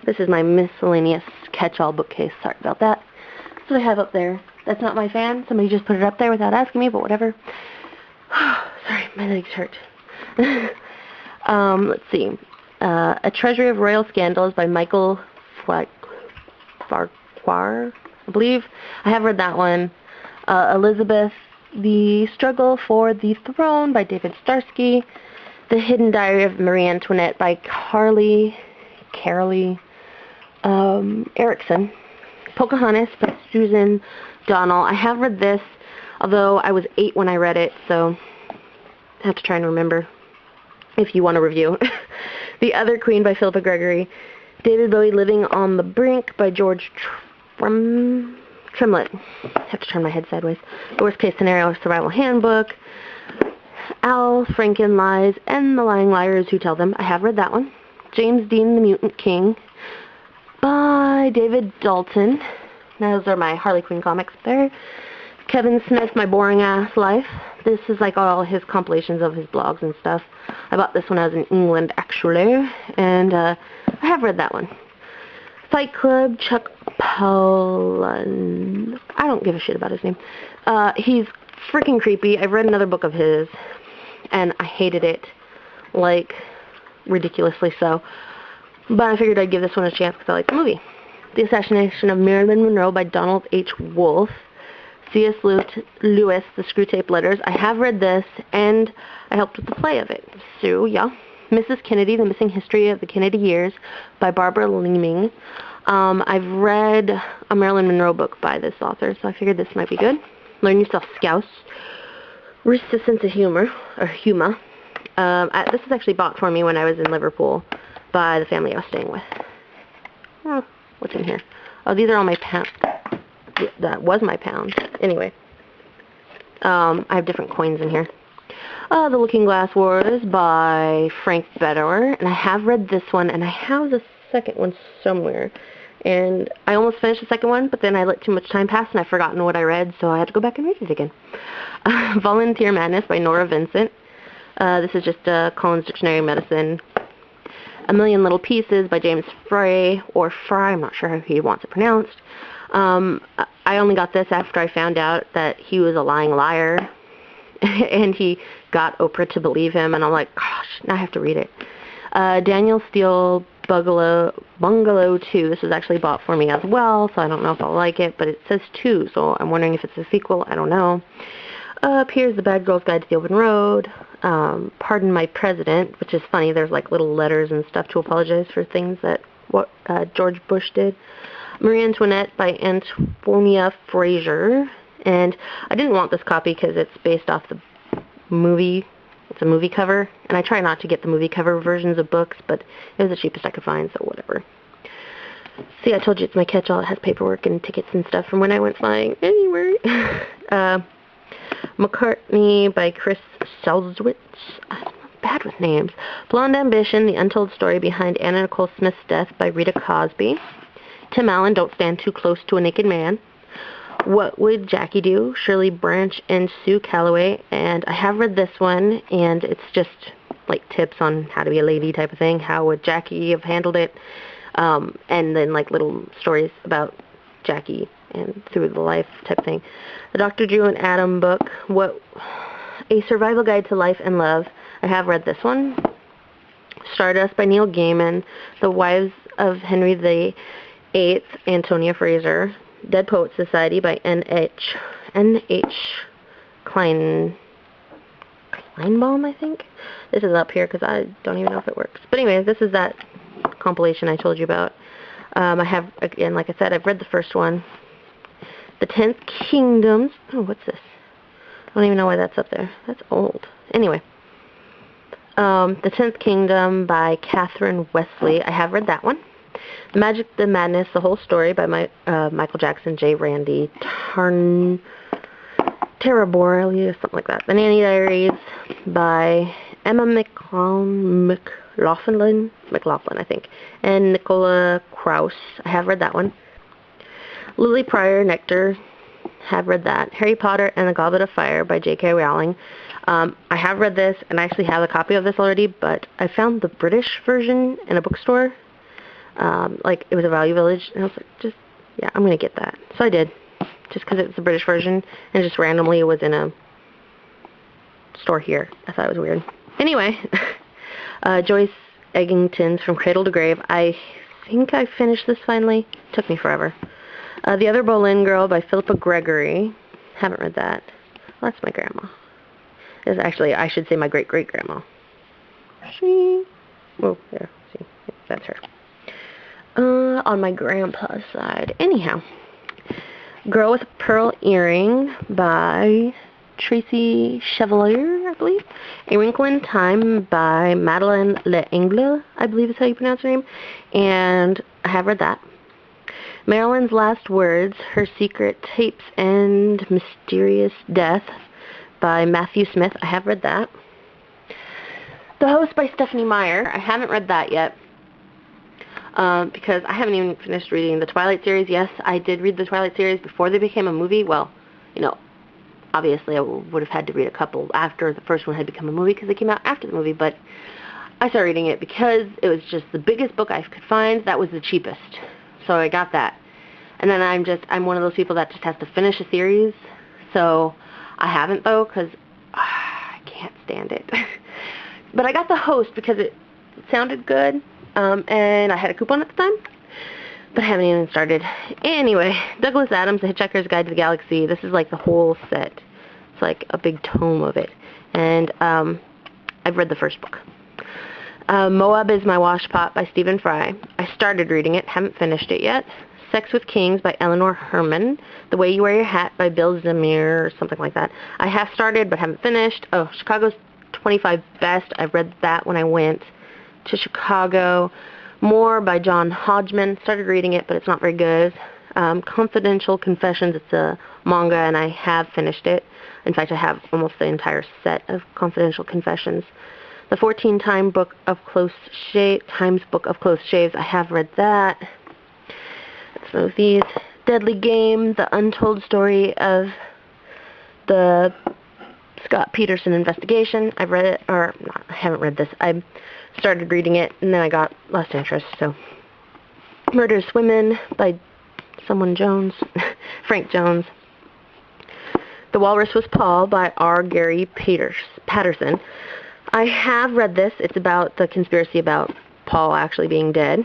This is my miscellaneous catch-all bookcase. Sorry about that. That's what I have up there. That's not my fan. Somebody just put it up there without asking me, but whatever. Sorry, my legs hurt. Let's see. A Treasury of Royal Scandals by Michael Farquhar, I believe. I have read that one. Elizabeth, The Struggle for the Throne by David Starsky. The Hidden Diary of Marie Antoinette by Carolee Erickson. Pocahontas by Susan Donnell. I have read this, although I was 8 when I read it, so I have to try and remember if you want a review. The Other Queen by Philippa Gregory. David Bowie, Living on the Brink by George Tremlett. I have to turn my head sideways. The Worst Case Scenario Survival Handbook. Al Franken, Lies and the Lying Liars Who Tell Them. I have read that one. James Dean, The Mutant King by David Dalton. Those are my Harley Quinn comics there. Kevin Smith, My Boring Ass Life. This is like all his compilations of his blogs and stuff. I bought this when I was in England, actually, and I have read that one. Fight Club, Chuck Palahniuk. I don't give a shit about his name. He's freaking creepy. I've read another book of his, and I hated it, like, ridiculously so. But I figured I'd give this one a chance because I like the movie. The Assassination of Marilyn Monroe by Donald H. Wolfe. C.S. Lewis, The Screwtape Letters. I have read this, and I helped with the play of it. So, yeah. Mrs. Kennedy, The Missing History of the Kennedy Years by Barbara Leeming. I've read a Marilyn Monroe book by this author, so I figured this might be good. Learn Yourself Scouse. Resistance to Humor. This was actually bought for me when I was in Liverpool by the family I was staying with. Oh, what's in here? Oh, these are all my pounds. That was my pounds. Anyway. I have different coins in here. The Looking Glass Wars by Frank Beddower. And I have read this one, and I have the second one somewhere. And I almost finished the second one, but then I let too much time pass, and I've forgotten what I read, so I had to go back and read it again. Volunteer Madness by Nora Vincent. This is just Collins Dictionary of Medicine. A Million Little Pieces by James Fry, or Fry, I'm not sure how he wants it pronounced. I only got this after I found out that he was a lying liar, and he got Oprah to believe him, and I'm like, gosh, now I have to read it. Daniel Steele Bungalow 2. This was actually bought for me as well, so I don't know if I'll like it, but it says 2, so I'm wondering if it's a sequel. I don't know. Here's The Bad Girl's Guide to the Open Road. Pardon My President, which is funny. There's like little letters and stuff to apologize for things that George Bush did. Marie Antoinette by Antonia Fraser. And I didn't want this copy because it's based off the movie. It's a movie cover. And I try not to get the movie cover versions of books, but it was the cheapest I could find, so whatever. See, I told you it's my catch-all. It has paperwork and tickets and stuff from when I went flying. Anyway. McCartney by Chris Selzwitz. I'm bad with names. Blonde Ambition, The Untold Story Behind Anna Nicole Smith's Death by Rita Cosby. Tim Allen, Don't Stand Too Close to a Naked Man. What Would Jackie Do? Shirley Branch and Sue Calloway. And I have read this one, and it's just like tips on how to be a lady type of thing. How would Jackie have handled it? And then like little stories about Jackie and through the life type thing. The Dr. Drew and Adam book, A Survival Guide to Life and Love. I have read this one. Stardust by Neil Gaiman. The Wives of Henry VIII, Antonia Fraser. Dead Poets Society by N.H. Kleinbaum, I think. This is up here because I don't even know if it works. But anyways, this is that compilation I told you about. I have, again, like I said, I've read the first one. The 10th Kingdoms. Oh, what's this? I don't even know why that's up there. That's old. Anyway. The 10th Kingdom by Catherine Wesley. I have read that one. The Magic, the Madness, The Whole Story by Michael Jackson, J. Randy Teraborius, something like that. The Nanny Diaries by Emma McLaughlin, I think, and Nicola Krauss. I have read that one. Lily Pryor, Nectar. Have read that. Harry Potter and the Goblet of Fire by J.K. Rowling. I have read this, and I actually have a copy of this already, but I found the British version in a bookstore. Like, it was a Value Village, and I was like, yeah, I'm going to get that. So I did, just because it's the British version, and just randomly it was in a store here. I thought it was weird. Anyway, Joyce Eggington's From Cradle to Grave. I think I finished this finally. Took me forever. The Other Boleyn Girl by Philippa Gregory. Haven't read that. Well, that's my grandma. It's actually, I should say my great-great-grandma. Oh, there. See, that's her. On my grandpa's side. Anyhow. Girl with a Pearl Earring by Tracy Chevalier, I believe. A Wrinkle in Time by Madeleine L'Engle, I believe is how you pronounce her name. And I have read that. Marilyn's Last Words, Her Secret Tapes and Mysterious Death by Matthew Smith. I have read that. The Host by Stephenie Meyer. I haven't read that yet. Because I haven't even finished reading the Twilight series. Yes, I did read the Twilight series before they became a movie. Well, you know, obviously I would have had to read a couple after the first one had become a movie because they came out after the movie, but I started reading it because it was just the biggest book I could find. That was the cheapest. So I got that. And then I'm one of those people that just has to finish a series. So I haven't, though, because I can't stand it. But I got The Host because it sounded good. And I had a coupon at the time, but I haven't even started. Anyway, Douglas Adams, The Hitchhiker's Guide to the Galaxy. This is like the whole set. It's like a big tome of it. And I've read the first book. Moab is My Washpot by Stephen Fry. I started reading it, haven't finished it yet. Sex with Kings by Eleanor Herman. The Way You Wear Your Hat by Bill Zamir, or something like that. I have started, but haven't finished. Oh, Chicago's 25 Best. I read that when I went to Chicago. More by John Hodgman. Started reading it, but it's not very good. Confidential Confessions. It's a manga, and I have finished it. In fact, I have almost the entire set of Confidential Confessions. The 14 Times Book of Close Shaves. I have read that. Let's move these. Deadly Game. The Untold Story of the Scott Peterson Investigation. I've read it, or not, I haven't read this. I started reading it, and then I got lost interest, so. Murderous Women by someone Jones. Frank Jones. The Walrus Was Paul by R. Gary Patterson. I have read this. It's about the conspiracy about Paul actually being dead.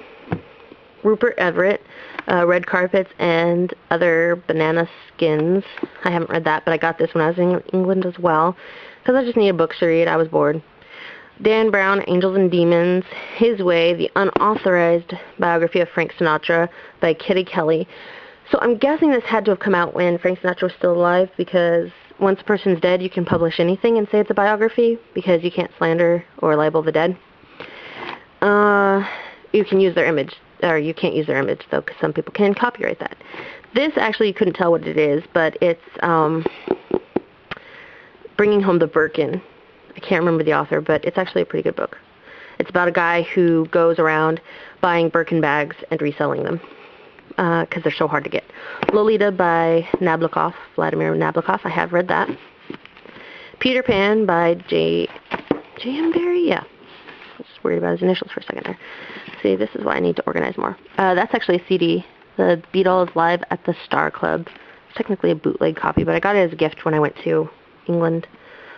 Rupert Everett, Red Carpets and Other Banana Skins. I haven't read that, but I got this when I was in England as well, because I just needed books to read. I was bored. Dan Brown, Angels and Demons. His Way, the unauthorized biography of Frank Sinatra by Kitty Kelly. So I'm guessing this had to have come out when Frank Sinatra was still alive, because once a person's dead, you can publish anything and say it's a biography, because you can't slander or libel the dead. You can use their image, or you can't use their image, though, because some people can copyright that. This, actually, you couldn't tell what it is, but it's Bringing Home the Birkin. I can't remember the author, but it's actually a pretty good book. It's about a guy who goes around buying Birkin bags and reselling them, because they're so hard to get. Lolita by Nabokov, Vladimir Nabokov. I have read that. Peter Pan by J.M. Barrie? Yeah. I was worried about his initials for a second there. See, this is why I need to organize more. That's actually a CD. The Beatles Live at the Star Club. It's technically a bootleg copy, but I got it as a gift when I went to England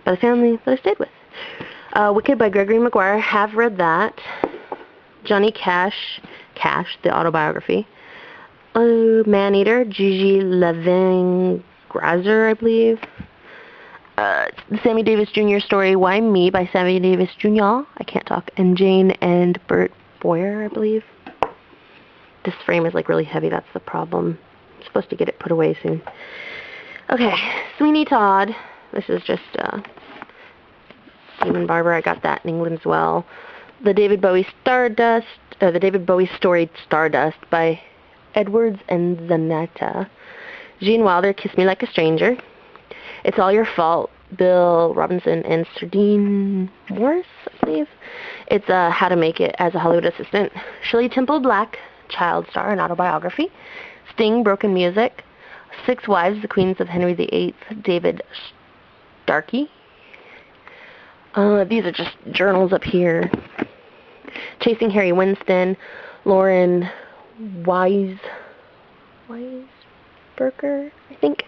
by the family that I stayed with. Wicked by Gregory Maguire. Have read that. Johnny Cash, the autobiography. Maneater, Gigi Levingrazer, I believe. The Sammy Davis Jr. story, Why Me, by Sammy Davis Jr. I can't talk. And Jane and Bert Boyer, I believe. This frame is like really heavy, that's the problem. I'm supposed to get it put away soon. Okay, Sweeney Todd. This is just Demon Barber. I got that in England as well. The David Bowie story Stardust by Edwards and Zanetta. Gene Wilder, Kiss Me Like a Stranger. It's All Your Fault, Bill Robinson and Sardine Morris, I believe. It's How to Make It as a Hollywood Assistant. Shirley Temple Black, Child Star, an autobiography. Sting, Broken Music. Six Wives, The Queens of Henry VIII, David Starkey. These are just journals up here. Chasing Harry Winston. Lauren Weisberger, I think.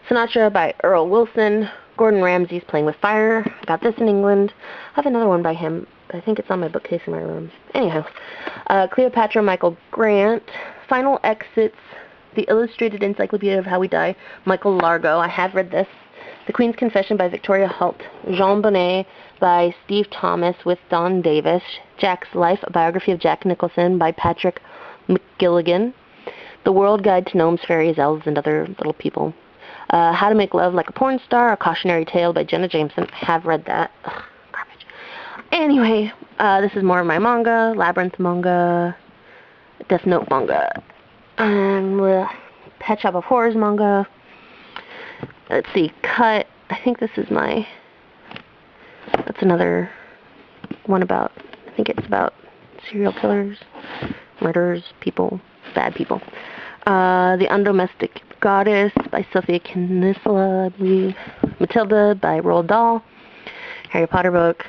Sinatra by Earl Wilson. Gordon Ramsay's Playing with Fire. I got this in England. I have another one by him, but I think it's on my bookcase in my room. Anyhow, Cleopatra, Michael Grant. Final Exits, The Illustrated Encyclopedia of How We Die, Michael Largo. I have read this. The Queen's Confession by Victoria Holt. Jean Bonnet by Steve Thomas with Don Davis. Jack's Life, a biography of Jack Nicholson by Patrick McGilligan. The World Guide to Gnomes, Fairies, Elves, and Other Little People. How to Make Love Like a Porn Star, A Cautionary Tale by Jenna Jameson. I have read that. Ugh, garbage. Anyway, this is more of my manga. Labyrinth manga. Death Note manga. Pet Shop of Horrors manga. Let's see. Cut. I think this is my... That's another one about... I think it's about serial killers, murderers, people, bad people. The Undomestic Goddess by Sophia Kinsella, I believe. Matilda by Roald Dahl. Harry Potter book.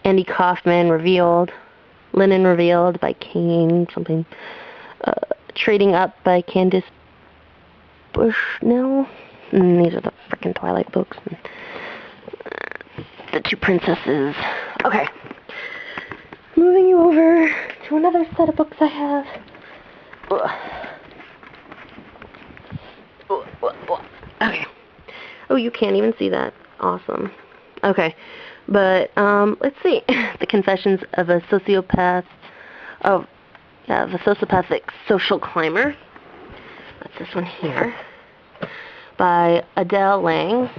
Andy Kaufman, Revealed. Linen Revealed by Kane something. Trading Up by Candice Bushnell. These are the frickin' Twilight books. The Two Princesses. Okay. Moving you over to another set of books I have. Okay. Oh, you can't even see that. Awesome. Okay. But, let's see. The Confessions of a Sociopath. Oh, yeah, the Sociopathic Social Climber. That's this one here. By Adele Lang.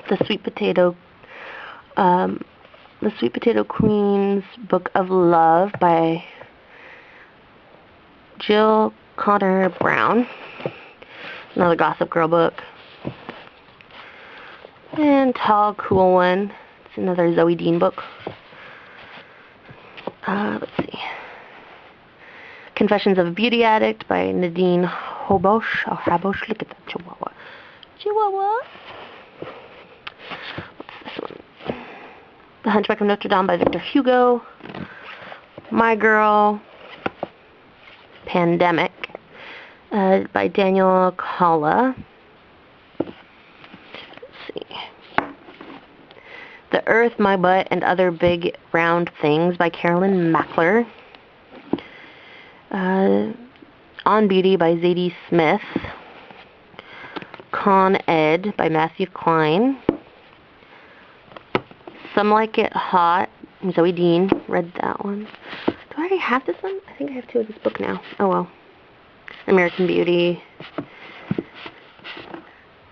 The Sweet Potato Queen's Book of Love by Jill Connor Brown. Another Gossip Girl book. And Tall Cool One. It's another Zoe Dean book. Let's see. Confessions of a Beauty Addict by Nadine Hobosh. Oh, Habosh. Look at that chihuahua. Chihuahua. What's this one? The Hunchback of Notre Dame by Victor Hugo. My Girl. Pandemic by Daniel Kalla. Let's see. The Earth, My Butt, and Other Big Round Things by Carolyn Mackler. On Beauty by Zadie Smith. Con Ed by Matthew Klein. Some Like It Hot, Zoe Dean. Read that one. Do I already have this one? I think I have two of this book now. Oh well. American Beauty.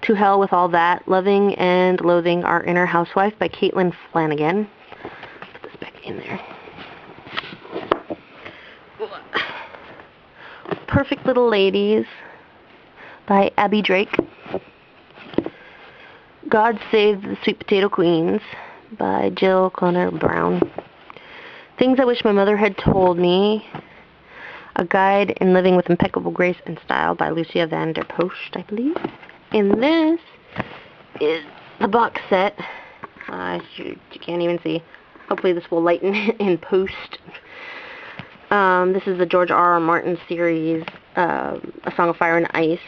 To Hell with All That. Loving and Loathing Our Inner Housewife by Caitlin Flanagan. Put this back in there. Perfect Little Ladies by Abby Drake. God Save the Sweet Potato Queens by Jill Connor Brown. Things I Wish My Mother Had Told Me. A Guide in Living with Impeccable Grace and Style by Lucia van der Post, I believe. And this is the box set. You can't even see. Hopefully this will lighten in post. This is the George R.R. Martin series, A Song of Fire and Ice,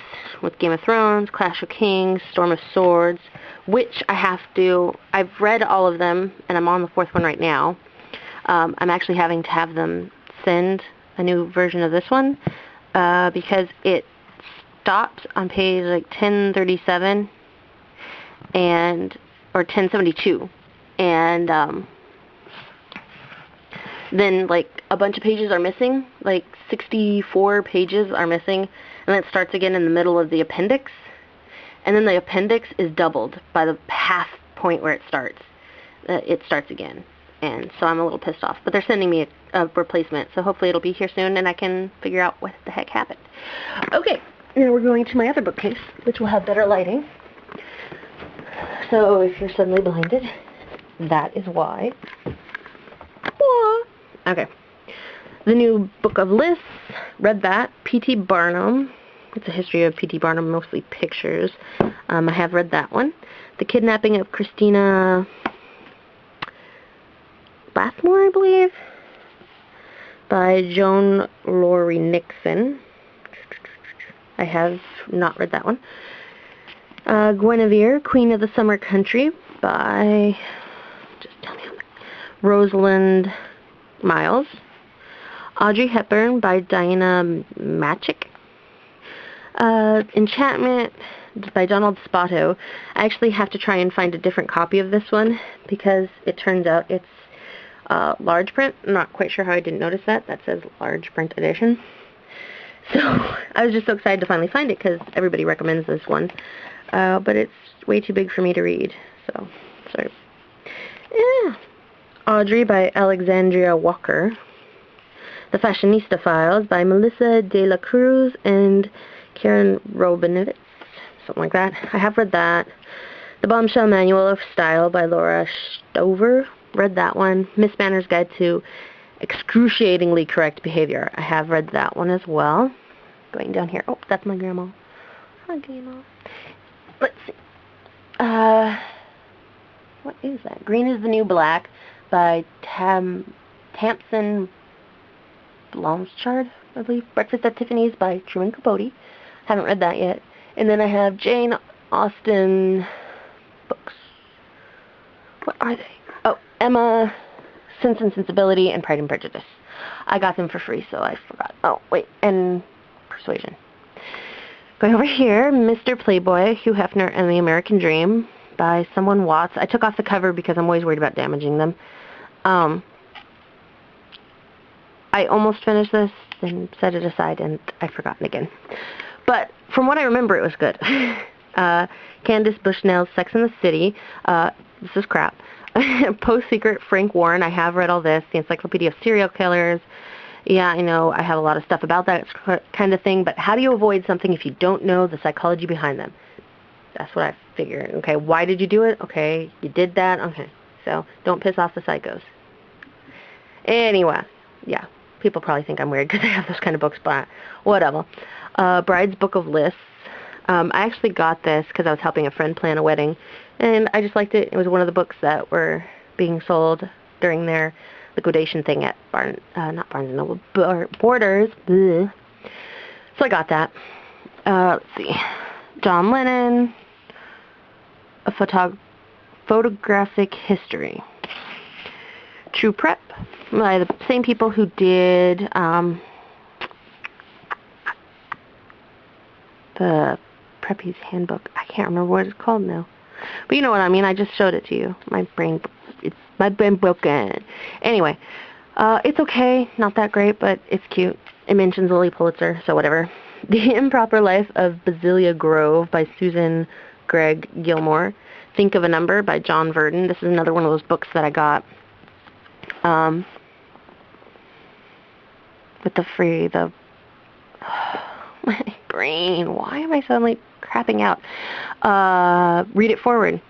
with Game of Thrones, Clash of Kings, Storm of Swords, which I've read all of them, and I'm on the fourth one right now. I'm actually having to have them send a new version of this one, because it stops on page like 1037, or 1072, and, then, like, a bunch of pages are missing, like 64 pages are missing, and then it starts again in the middle of the appendix, and then the appendix is doubled by the half point where it starts. It starts again, and so I'm a little pissed off, but they're sending me a replacement, so hopefully it'll be here soon, and I can figure out what the heck happened. Okay, now we're going to my other bookcase, which will have better lighting, so if you're suddenly blinded, that is why. Okay. The New Book of Lists. Read that. P.T. Barnum. It's a history of P.T. Barnum, mostly pictures. I have read that one. The Kidnapping of Christina Blathmore, I believe, by Joan Laurie Nixon. I have not read that one. Guinevere, Queen of the Summer Country by, just tell me, Rosalind Miles. Audrey Hepburn by Diana Machik. Enchantment by Donald Spoto. I actually have to try and find a different copy of this one because it turns out it's large print. I'm not quite sure how I didn't notice that. That says large print edition. So I was just so excited to finally find it because everybody recommends this one. But it's way too big for me to read. So, sorry. Yeah. Audrey by Alexandria Walker. The Fashionista Files by Melissa De La Cruz and Karen Robinowitz. Something like that. I have read that. The Bombshell Manual of Style by Laura Stover. Read that one. Miss Banner's Guide to Excruciatingly Correct Behavior. I have read that one as well. Going down here. Oh, that's my grandma. Hi, grandma. Let's see. What is that? Green is the New Black by Tamsin Blanchard, I believe. Breakfast at Tiffany's by Truman Capote. Haven't read that yet. And then I have Jane Austen books. What are they? Oh, Emma, Sense and Sensibility, and Pride and Prejudice. I got them for free, so I forgot. Oh, wait, and Persuasion. Going over here, Mr. Playboy, Hugh Hefner, and the American Dream by someone Watts. I took off the cover because I'm always worried about damaging them. I almost finished this, then set it aside, and I've forgotten again. But from what I remember, it was good. Candace Bushnell's Sex and the City. This is crap. Post-Secret, Frank Warren. I have read all this. The Encyclopedia of Serial Killers. Yeah, I know I have a lot of stuff about that kind of thing, but how do you avoid something if you don't know the psychology behind them? That's what I figured. Okay, why did you do it? Okay, you did that. Okay, so don't piss off the psychos. Anyway, yeah, people probably think I'm weird because I have those kind of books, but whatever. Bride's Book of Lists. I actually got this because I was helping a friend plan a wedding, and I just liked it. It was one of the books that were being sold during their liquidation thing at not Barnes & Noble, Borders. Bleh. So I got that. Let's see. John Lennon, A Photographic History. True Prep, by the same people who did the Preppy's Handbook. I can't remember what it's called now. But you know what I mean. I just showed it to you. My brain broken. Anyway, it's okay. Not that great, but it's cute. It mentions Lily Pulitzer, so whatever. The Improper Life of Basilia Grove by Susan Gregg Gilmore. Think of a Number by John Verdon. This is another one of those books that I got with my brain. Why am I suddenly crapping out? Read It Forward.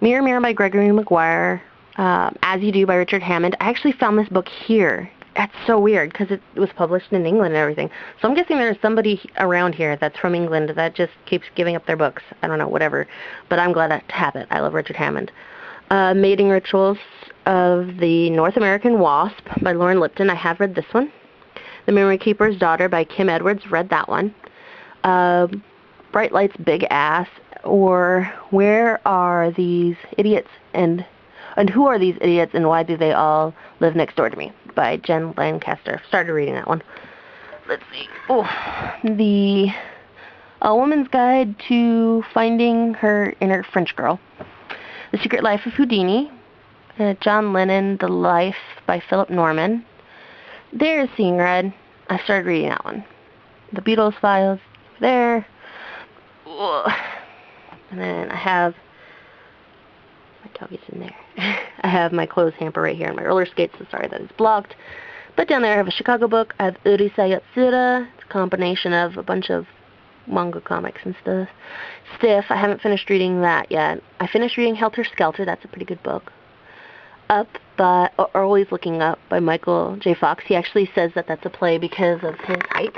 Mirror, Mirror by Gregory Maguire. As You Do by Richard Hammond. I actually found this book here. That's so weird because it was published in England and everything. So I'm guessing there's somebody around here that's from England that just keeps giving up their books. I don't know, whatever. But I'm glad to have it. I love Richard Hammond. Mating Rituals of the North American Wasp by Lauren Lipton. I have read this one. The Memory Keeper's Daughter by Kim Edwards. Read that one. Bright Lights, Big Ass, or Where Are These Idiots and Who Are These Idiots and Why Do They All Live Next Door to Me by Jen Lancaster. Started reading that one. Let's see. Oh, The Woman's Guide to Finding Her Inner French Girl. The Secret Life of Houdini. John Lennon, The Life by Philip Norman. There's Seeing Red. I started reading that one. The Beatles Files. There. Ugh. And then I have my doggy's in there. I have my clothes hamper right here and my roller skates. So sorry that it's blocked. But down there I have a Chicago book. I have Urusei Yatsura. It's a combination of a bunch of manga comics and stuff. Stiff. I haven't finished reading that yet. I finished reading Helter Skelter. That's a pretty good book. Up by Always Looking Up by Michael J. Fox. He actually says that that's a play because of his height.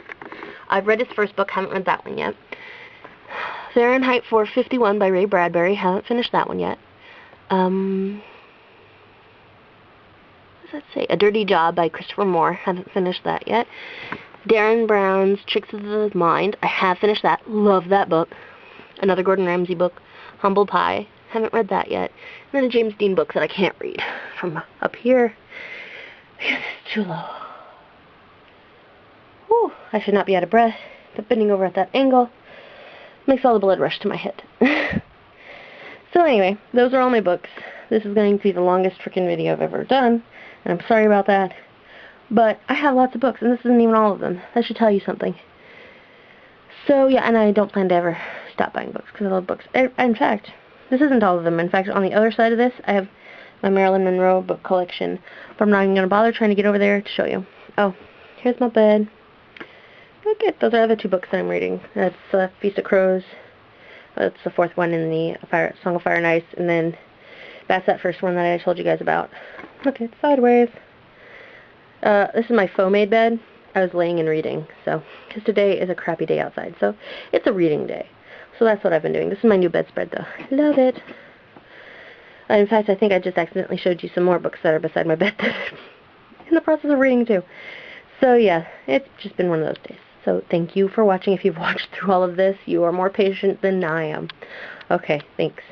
I've read his first book. Haven't read that one yet. Fahrenheit 451 by Ray Bradbury. Haven't finished that one yet. does that say? A Dirty Job by Christopher Moore. Haven't finished that yet. Darren Brown's Tricks of the Mind. I have finished that. Love that book. Another Gordon Ramsay book. Humble Pie. Haven't read that yet. And then a James Dean book that I can't read from up here because it's too low. Whew, I should not be out of breath, but bending over at that angle makes all the blood rush to my head. So anyway, those are all my books. This is going to be the longest freaking video I've ever done, and I'm sorry about that. But I have lots of books, and this isn't even all of them. That should tell you something. So yeah, and I don't plan to ever stop buying books, because I love books. In fact, this isn't all of them. In fact, on the other side of this, I have my Marilyn Monroe book collection, but I'm not even going to bother trying to get over there to show you. Oh, here's my bed. Okay, those are the other two books that I'm reading. That's Feast of Crows. That's the fourth one in the Song of Fire and Ice, and then that's that first one that I told you guys about. Look, it's sideways. This is my foam-made bed. I was laying and reading, so, because today is a crappy day outside, so it's a reading day. So that's what I've been doing. This is my new bedspread, though. I love it. In fact, I think I just accidentally showed you some more books that are beside my bed that I'm in the process of reading, too. So, yeah, it's just been one of those days. So, thank you for watching. If you've watched through all of this, you are more patient than I am. Okay, thanks.